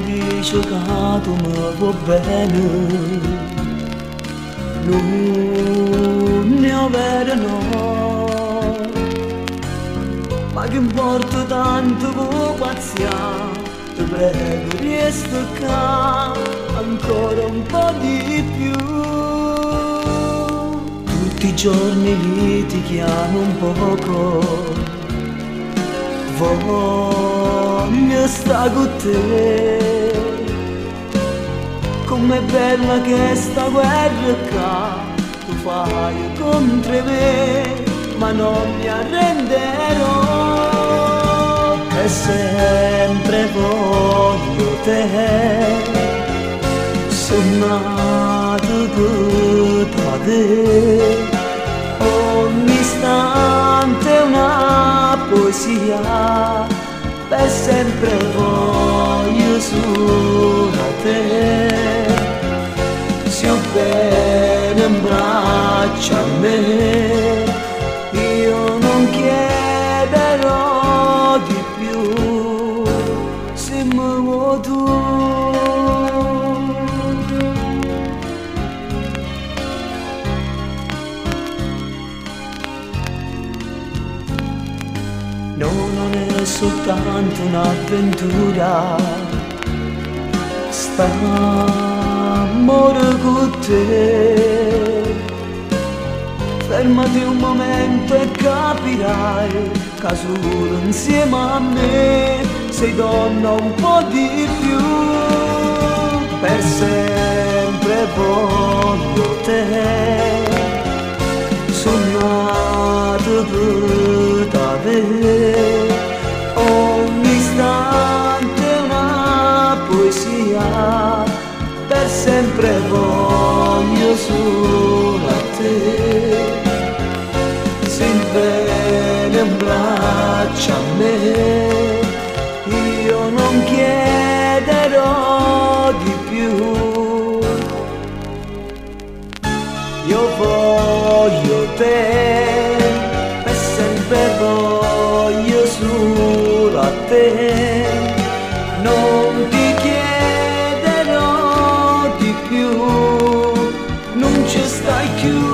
dice che tu mi vuoi bene, non ne ho vero no, ma che importa tanto con pazienza, ti prego riesco ancora un po' di più. Tutti i giorni lì ti chiamo un poco, voglio stare con te. Com'è bella che sta guerra qua, tu fai contro me, ma non mi arrenderò, che sempre voglio te. Sono nato per te, ogni istante una poesia, per sempre voglio solo a te. Se ho bene in braccio a me, io non chiederò di più, se mi vuoi tu. No, non è soltanto un'avventura, st'amore con te. Fermati un momento e capirai che solo insieme a me sei donna un po' di più. Per sempre voglio te, sono nato per te. Ogni istante una poesia, per sempre voglio solo a te. Se vieni in braccio a me, io non chiederò di più. Io voglio te, per sempre voglio solo a te, non ti chiederò di più, non ci stai più.